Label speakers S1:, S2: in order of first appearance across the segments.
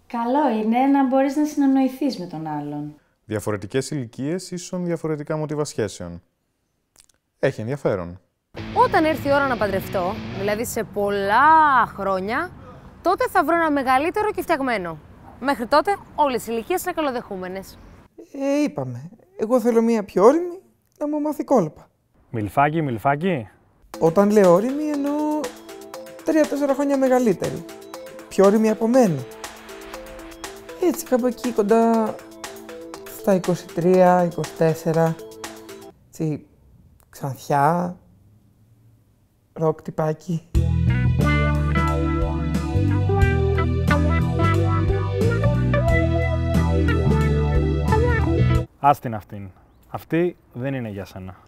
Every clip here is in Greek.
S1: Καλό είναι να μπορείς να συνεννοηθείς με τον άλλον.
S2: Διαφορετικές ηλικίες ίσον διαφορετικά μοτίβα σχέσεων. Έχει ενδιαφέρον.
S3: Όταν έρθει η ώρα να παντρευτώ, δηλαδή σε πολλά χρόνια, τότε θα βρω ένα μεγαλύτερο και φτιαγμένο. Μέχρι τότε όλες οι ηλικίες είναι καλοδεχούμενες.
S4: Είπαμε. Εγώ θέλω μία πιο όρημη να μου μάθει κόλπα.
S5: Μιλφάκι, μιλφάκι.
S4: Όταν λέω όρημη εννοώ 3-4 χρόνια μεγαλύτερη. Πιο όρημη από μένα. Έτσι κάπου εκεί κοντά στα 23-24. Έτσι ξανθιά. Ροκ τυπάκι.
S5: Άστην αυτήν. Αυτή δεν είναι για σένα.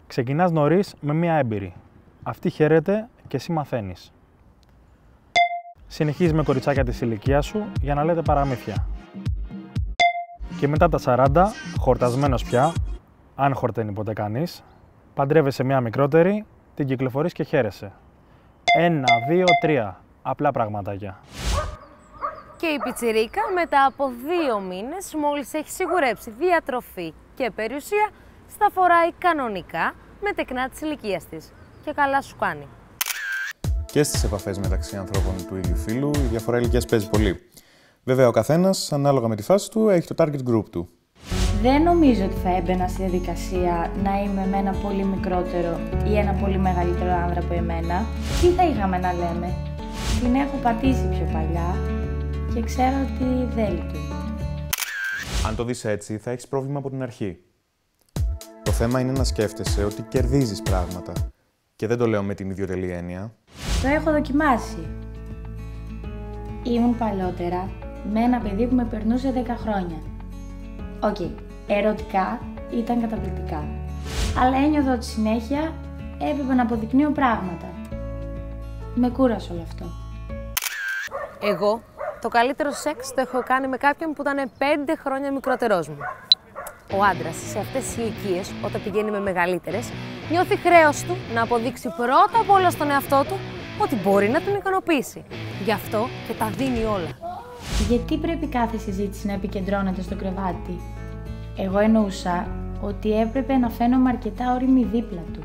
S5: Ξεκινάς νωρίς με μία έμπειρη. Αυτή χαίρεται και εσύ μαθαίνεις. Συνεχίζεις με κοριτσάκια της ηλικίας σου για να λέτε παραμύθια. Και μετά τα 40, χορτασμένος πια, αν χορταίνει ποτέ κανείς, παντρεύεσαι μία μικρότερη, την κυκλοφορείς και χαίρεσαι. 1, 2, 3. Απλά πραγματάκια.
S3: Και η πιτσιρίκα μετά από 2 μήνες, μόλις έχει σιγουρέψει διατροφή και περιουσία, στα φοράει κανονικά με τεκνά της ηλικίας της. Και καλά σου κάνει.
S2: Και στις επαφές μεταξύ ανθρώπων του ίδιου φύλου, η διαφορά ηλικίας παίζει πολύ. Βέβαια, ο καθένας, ανάλογα με τη φάση του, έχει το target group του.
S1: Δεν νομίζω ότι θα έμπαινα στη διαδικασία να είμαι με ένα πολύ μικρότερο ή ένα πολύ μεγαλύτερο άνδρα από εμένα. Τι θα είχαμε να λέμε. Την έχω πατήσει πιο παλιά και ξέρω ότι δεν λειτουργεί.
S2: Αν το δεις έτσι, θα έχεις πρόβλημα από την αρχή. Το θέμα είναι να σκέφτεσαι ότι κερδίζεις πράγματα. Και δεν το λέω με την ιδιωτελή έννοια.
S1: Το έχω δοκιμάσει. Ήμουν παλιότερα με ένα παιδί που με περνούσε 10 χρόνια. Οκ, ερωτικά ήταν καταπληκτικά. Αλλά ένιωθα ότι συνέχεια έπρεπε να αποδεικνύω πράγματα. Με κούρασε όλο αυτό.
S3: Εγώ το καλύτερο σεξ το έχω κάνει με κάποιον που ήταν 5 χρόνια μικρότερός μου. Ο άντρας σε αυτές τις ηλικίες, όταν πηγαίνει με μεγαλύτερες, νιώθει χρέος του να αποδείξει πρώτα απ' όλα στον εαυτό του ότι μπορεί να τον ικανοποιήσει. Γι' αυτό και τα δίνει όλα.
S1: Γιατί πρέπει κάθε συζήτηση να επικεντρώνεται στο κρεβάτι? Εγώ εννοούσα ότι έπρεπε να φαίνομαι αρκετά όριμη δίπλα του.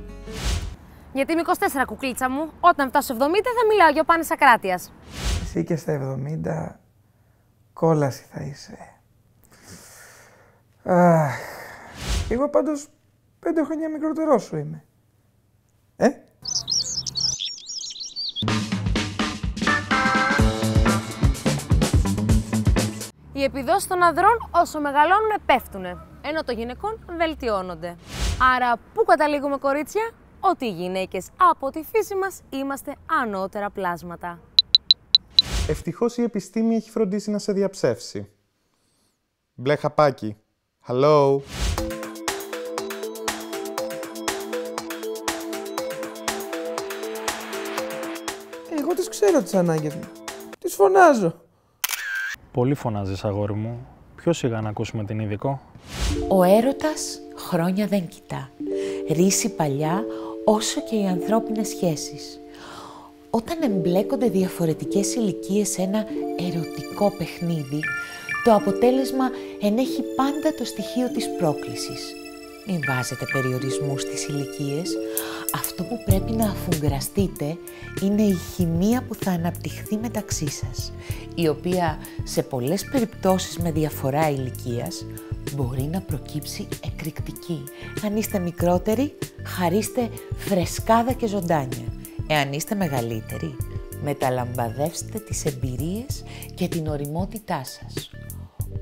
S3: Γιατί είμαι 24 κουκλίτσα μου, όταν φτάσω 70 θα μιλάω για πάνες ακράτειας.
S4: Εσύ και στα 70 κόλαση θα είσαι. Αχ, εγώ πάντως 5 χρόνια μικρότερός σου είμαι.
S3: Οι επιδόσεις των ανδρών όσο μεγαλώνουν πέφτουνε, ενώ των γυναικών βελτιώνονται. Άρα πού καταλήγουμε, κορίτσια? Ότι οι γυναίκες από τη φύση μας είμαστε ανώτερα πλάσματα.
S2: Ευτυχώς η επιστήμη έχει φροντίσει να σε διαψεύσει. Μπλε χαπάκι. Hello.
S4: Εγώ τις ξέρω τις ανάγκες μου. Τις φωνάζω.
S5: Πολύ φωνάζεις, αγόρι μου. Πιο σιγά να ακούσουμε την ειδικό.
S6: Ο έρωτας χρόνια δεν κοιτά. Ρίση παλιά όσο και οι ανθρώπινες σχέσεις. Όταν εμπλέκονται διαφορετικές ηλικίες σε ένα ερωτικό παιχνίδι, το αποτέλεσμα ενέχει πάντα το στοιχείο της πρόκλησης. Μην βάζετε περιορισμούς στις ηλικίες. Αυτό που πρέπει να αφουγκραστείτε είναι η χημεία που θα αναπτυχθεί μεταξύ σας, η οποία σε πολλές περιπτώσεις με διαφορά ηλικίας μπορεί να προκύψει εκρηκτική. Αν είστε μικρότεροι, χαρίστε φρεσκάδα και ζωντάνια. Εάν είστε μεγαλύτεροι, μεταλαμπαδεύστε τις εμπειρίες και την ωριμότητά σας.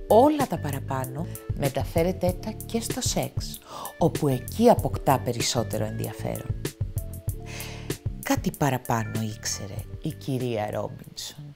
S6: Όλα τα παραπάνω μεταφέρετε τα και στο σεξ, όπου εκεί αποκτά περισσότερο ενδιαφέρον. Κάτι παραπάνω ήξερε η κυρία Ρόμπινσον.